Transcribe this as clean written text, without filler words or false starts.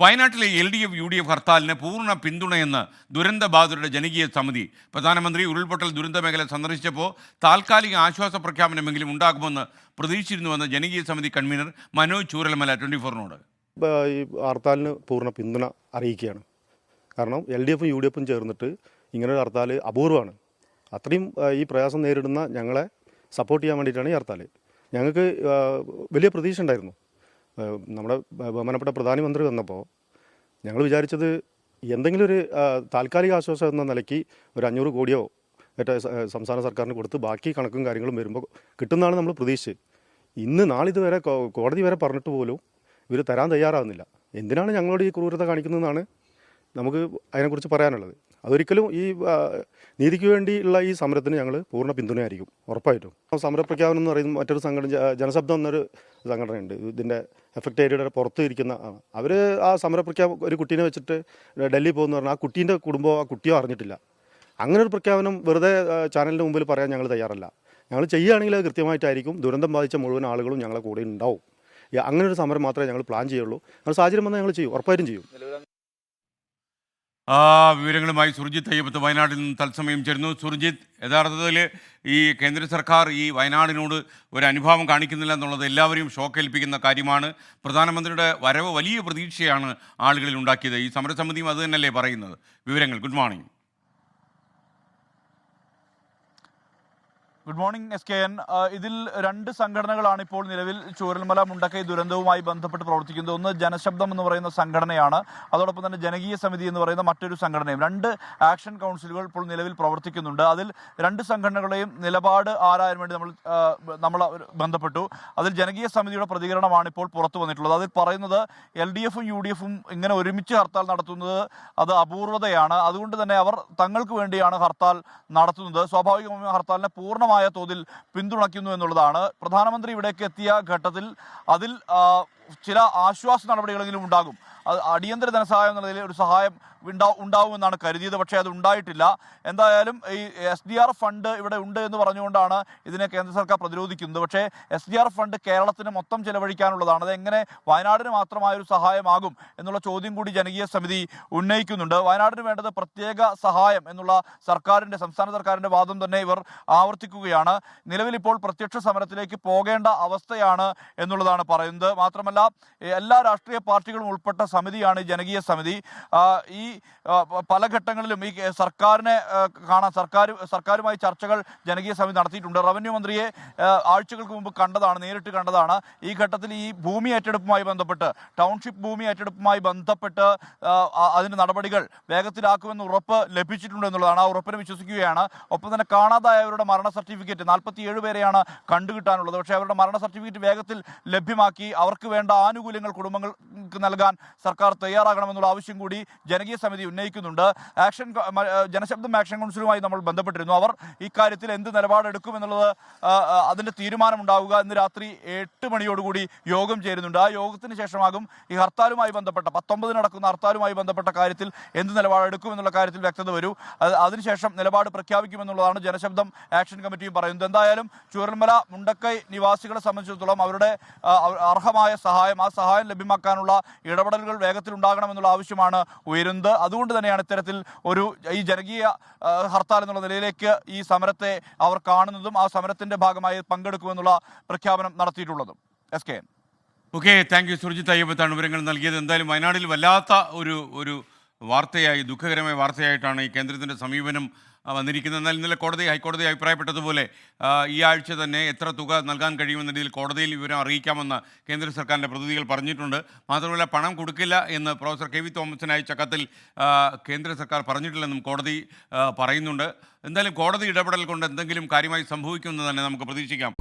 വയനാട്ടിലെ LDF UDF ഹർത്താലിന് പൂർണ്ണ പിന്തുണയെന്ന് ദുരന്തബാധിതരുടെ ജനകീയ സമിതി. പ്രധാനമന്ത്രി ഉരുൾപൊട്ടൽ ദുരന്ത മേഖല സന്ദർശിച്ചപ്പോൾ താൽക്കാലിക ആശ്വാസ പ്രഖ്യാപനമെങ്കിലും ഉണ്ടാകുമെന്ന് പ്രതീക്ഷിച്ചിരുന്നുവെന്ന് ജനകീയ സമിതി കൺവീനർ മനോജ് ചൂരൽമല 24-നോട്. ഈ ഹർത്താലിന് പൂർണ്ണ പിന്തുണ അറിയിക്കുകയാണ്. കാരണം LDF UDF ചേർന്നിട്ട് ഇങ്ങനൊരു ഹർത്താൽ അപൂർവമാണ്. അത്രയും ഈ പ്രയാസം നേരിടുന്ന ഞങ്ങളെ സപ്പോർട്ട് ചെയ്യാൻ വേണ്ടിയിട്ടാണ് ഈ ഹർത്താൽ. ഞങ്ങൾക്ക് വലിയ പ്രതീക്ഷ ഉണ്ടായിരുന്നു. നമ്മുടെ ബഹുമാനപ്പെട്ട പ്രധാനമന്ത്രി വന്നപ്പോൾ ഞങ്ങൾ വിചാരിച്ചത് എന്തെങ്കിലും ഒരു താൽക്കാലിക ആശ്വാസം എന്ന നിലയ്ക്ക് ഒരു 500 കോടിയോ മറ്റേ സംസ്ഥാന സർക്കാരിന് കൊടുത്ത് ബാക്കി കണക്കും കാര്യങ്ങളും വരുമ്പോൾ കിട്ടുന്നതാണ് നമ്മൾ പ്രതീക്ഷിച്ചത്. ഇന്ന് നാളിതുവരെ കോടതി വരെ പറഞ്ഞിട്ട് പോലും ഇവർ തരാൻ തയ്യാറാകുന്നില്ല. എന്തിനാണ് ഞങ്ങളോട് ഈ ക്രൂരത കാണിക്കുന്നതെന്നാണ് നമുക്ക് അതിനെക്കുറിച്ച് പറയാനുള്ളത്. അതൊരിക്കലും ഈ നീതിക്ക് വേണ്ടിയുള്ള ഈ സമരത്തിന് ഞങ്ങൾ പൂർണ്ണ പിന്തുണയായിരിക്കും, ഉറപ്പായിട്ടും. സമരപ്രഖ്യാപനം എന്ന് പറയുന്ന മറ്റൊരു സംഘടന, ജനശബ്ദം എന്നൊരു സംഘടനയുണ്ട്. ഇതിൻ്റെ എഫക്റ്റ് ഏരിയയുടെ പുറത്ത് ഇരിക്കുന്ന അവർ ആ ഒരു കുട്ടീനെ വെച്ചിട്ട് ഡൽഹി പോകുന്ന പറഞ്ഞാൽ ആ കുട്ടീൻ്റെ കുടുംബമോ ആ കുട്ടിയോ അറിഞ്ഞിട്ടില്ല. അങ്ങനെ ഒരു പ്രഖ്യാപനം വെറുതെ ചാനലിൻ്റെ മുമ്പിൽ പറയാൻ ഞങ്ങൾ തയ്യാറല്ല. ഞങ്ങൾ ചെയ്യുകയാണെങ്കിൽ അത് കൃത്യമായിട്ടായിരിക്കും. ദുരന്തം ബാധിച്ച മുഴുവൻ ആളുകളും ഞങ്ങളെ കൂടെ ഉണ്ടാവും. അങ്ങനെ ഒരു സമരം മാത്രമേ ഞങ്ങൾ പ്ലാൻ ചെയ്യുള്ളൂ. ഞങ്ങൾ സാഹചര്യം വന്നാൽ ഞങ്ങൾ ചെയ്യും, ഉറപ്പായിട്ടും ചെയ്യും. വിവരങ്ങളുമായി സുർജിത്ത് അയ്യപ്പത്ത് വയനാട്ടിൽ നിന്ന് തത്സമയം ചേരുന്നു. സുർജിത്ത്, യഥാർത്ഥത്തിൽ ഈ കേന്ദ്ര സർക്കാർ ഈ വയനാടിനോട് ഒരു അനുഭാവം കാണിക്കുന്നില്ല എന്നുള്ളത് എല്ലാവരെയും ഷോക്കേൽപ്പിക്കുന്ന കാര്യമാണ്. പ്രധാനമന്ത്രിയുടെ വരവ് വലിയ പ്രതീക്ഷയാണ് ആളുകളിൽ ഉണ്ടാക്കിയത്. ഈ സമരസമിതിയും അത് തന്നെയല്ലേ പറയുന്നത്? വിവരങ്ങൾ. Good morning. Good morning SKN. ഇതിൽ രണ്ട് സംഘടനകളാണ് ഇപ്പോൾ നിലവിൽ ചൂരൽമല മുണ്ടക്കൈ ദുരന്തവുമായി ബന്ധപ്പെട്ട് പ്രവർത്തിക്കുന്നത്. ഒന്ന് ജനശബ്ദം എന്ന് പറയുന്ന സംഘടനയാണ്, അതോടൊപ്പം തന്നെ ജനകീയ സമിതി എന്ന് പറയുന്ന മറ്റൊരു സംഘടനയും. രണ്ട് ആക്ഷൻ കൗൺസിലുകൾ ഇപ്പോൾ നിലവിൽ പ്രവർത്തിക്കുന്നുണ്ട്. അതിൽ രണ്ട് സംഘടനകളെയും നിലപാട് ആരായാൻ വേണ്ടി നമ്മൾ ബന്ധപ്പെട്ടു. അതിൽ ജനകീയ സമിതിയുടെ പ്രതികരണമാണ് ഇപ്പോൾ പുറത്തു വന്നിട്ടുള്ളത്. അതിൽ പറയുന്നത് LDFും UDFും ഇങ്ങനെ ഒരുമിച്ച് ഹർത്താൽ നടത്തുന്നത് അത് അപൂർവതയാണ്. അതുകൊണ്ട് തന്നെ അവർ തങ്ങൾക്ക് വേണ്ടിയാണ് ഹർത്താൽ നടത്തുന്നത്. സ്വാഭാവികമായും ഹർത്താലിനെ പൂർണ്ണമായി തോതിൽ പിന്തുണയ്ക്കുന്നു എന്നുള്ളതാണ്. പ്രധാനമന്ത്രി ഇവിടേക്ക് എത്തിയ ഘട്ടത്തിൽ അതിൽ ചില ആശ്വാസ നടപടികളെങ്കിലും ഉണ്ടാകും. അടിയന്തര ധനസഹായം എന്ന നിലയിൽ ഒരു സഹായം ഉണ്ടാവുമെന്നാണ് കരുതിയത്, പക്ഷേ അത് ഉണ്ടായിട്ടില്ല. എന്തായാലും ഈ SDRF ഫണ്ട് ഇവിടെ ഉണ്ട് എന്ന് പറഞ്ഞുകൊണ്ടാണ് ഇതിനെ കേന്ദ്ര സർക്കാർ പ്രതിരോധിക്കുന്നത്. പക്ഷേ SDRF ഫണ്ട് കേരളത്തിന് മൊത്തം ചെലവഴിക്കാനുള്ളതാണ്. അതെങ്ങനെ വയനാടിന് മാത്രമായൊരു സഹായമാകും എന്നുള്ള ചോദ്യം കൂടി ജനകീയ സമിതി ഉന്നയിക്കുന്നുണ്ട്. വയനാടിന് വേണ്ടത് പ്രത്യേക സഹായം എന്നുള്ള സംസ്ഥാന സർക്കാരിൻ്റെ വാദം തന്നെ ഇവർ ആവർത്തിക്കുകയാണ്. നിലവിൽ ഇപ്പോൾ പ്രത്യക്ഷ സമരത്തിലേക്ക് പോകേണ്ട അവസ്ഥയാണ് എന്നുള്ളതാണ് പറയുന്നത്. മാത്രമല്ല എല്ലാ രാഷ്ട്രീയ പാർട്ടികളും ഉൾപ്പെട്ട സമിതിയാണ് ഈ ജനകീയ സമിതി. ഈ പല ഘട്ടങ്ങളിലും ഈ സർക്കാരിനെ കാണാൻ സർക്കാരുമായി ചർച്ചകൾ ജനകീയ സമിതി നടത്തിയിട്ടുണ്ട്. റവന്യൂ മന്ത്രിയെ ആഴ്ചകൾക്ക് മുമ്പ് നേരിട്ട് കണ്ടതാണ്. ഈ ഘട്ടത്തിൽ ഈ ഭൂമി ഏറ്റെടുപ്പുമായി ബന്ധപ്പെട്ട്, ടൗൺഷിപ്പ് ഭൂമി ഏറ്റെടുപ്പുമായി ബന്ധപ്പെട്ട് അതിൻ്റെ നടപടികൾ വേഗത്തിലാക്കുമെന്ന് ഉറപ്പ് ലഭിച്ചിട്ടുണ്ട് എന്നുള്ളതാണ്. ആ ഉറപ്പിനെ വിശ്വസിക്കുകയാണ്. ഒപ്പം തന്നെ കാണാതായവരുടെ മരണ സർട്ടിഫിക്കറ്റ് 47 പേരെയാണ് കണ്ടുകിട്ടാനുള്ളത്. പക്ഷേ അവരുടെ മരണ സർട്ടിഫിക്കറ്റ് വേഗത്തിൽ ലഭ്യമാക്കി അവർക്ക് വേണ്ട ആനുകൂല്യങ്ങൾ കുടുംബങ്ങൾക്ക് നൽകാൻ സർക്കാർ തയ്യാറാകണമെന്നുള്ള ആവശ്യം കൂടി ജനകീയ സമിതി ഉന്നയിക്കുന്നുണ്ട്. ജനശബ്ദം ആക്ഷൻ കൗൺസിലുമായി നമ്മൾ ബന്ധപ്പെട്ടിരുന്നു. അവർ ഇക്കാര്യത്തിൽ എന്ത് നിലപാടെടുക്കുമെന്നുള്ളത് അതിൻ്റെ തീരുമാനമുണ്ടാവുക. ഇന്ന് രാത്രി 8 മണിയോടുകൂടി യോഗം ചേരുന്നുണ്ട്. ആ യോഗത്തിന് ശേഷമാകും ഈ ഹർത്താലുമായി ബന്ധപ്പെട്ട 19 നടക്കുന്ന ഹർത്താലുമായി ബന്ധപ്പെട്ട കാര്യത്തിൽ എന്ത് നിലപാടെടുക്കുമെന്നുള്ള കാര്യത്തിൽ വ്യക്തത വരൂ. അതിനുശേഷം നിലപാട് പ്രഖ്യാപിക്കുമെന്നുള്ളതാണ് ജനശബ്ദം ആക്ഷൻ കമ്മിറ്റിയും പറയുന്നത്. എന്തായാലും ചൂരൽമല മുണ്ടക്കൈ നിവാസികളെ സംബന്ധിച്ചിടത്തോളം അവരുടെ അർഹമായ സഹായം, ആ സഹായം ലഭ്യമാക്കാനുള്ള ഇടപെടലുകൾ വേഗത്തിൽ ഉണ്ടാകണമെന്നുള്ള ആവശ്യമാണ് ഉയരുന്നത്. അതുകൊണ്ട് തന്നെയാണ് ഇത്തരത്തിൽ ഈ ജനകീയ ഹർത്താൽ എന്നുള്ള നിലയിലേക്ക് ഈ സമരത്തെ അവർ കാണുന്നതും ആ സമരത്തിന്റെ ഭാഗമായി പങ്കെടുക്കുമെന്നുള്ള പ്രഖ്യാപനം നടത്തിയിട്ടുള്ളതും. SKN. Okay, thank you. Surjith അയ്യപ്പത്താണ് വിവരങ്ങൾ നൽകിയത്. എന്തായാലും വയനാട്ടിൽ വല്ലാത്ത ഒരു വാർത്തയായി, ദുഃഖകരമായ വാർത്തയായിട്ടാണ് ഈ കേന്ദ്രത്തിൻ്റെ സമീപനം വന്നിരിക്കുന്നത്. എന്നാൽ ഇന്നലെ ഹൈക്കോടതി അഭിപ്രായപ്പെട്ടതുപോലെ ഈ ആഴ്ച തന്നെ എത്ര തുക നൽകാൻ കഴിയുമെന്ന രീതിയിൽ കോടതിയിൽ വിവരം അറിയിക്കാമെന്ന് കേന്ദ്ര സർക്കാരിൻ്റെ പ്രതിനിധികൾ പറഞ്ഞിട്ടുണ്ട്. മാത്രമല്ല, പണം കൊടുക്കില്ല എന്ന് പ്രൊഫസർ KV തോമസിന് അയച്ച കത്തിൽ കേന്ദ്ര സർക്കാർ പറഞ്ഞിട്ടില്ലെന്നും കോടതി പറയുന്നുണ്ട്. എന്തായാലും കോടതി ഇടപെടൽ കൊണ്ട് എന്തെങ്കിലും കാര്യമായി സംഭവിക്കുമെന്ന് തന്നെ നമുക്ക് പ്രതീക്ഷിക്കാം.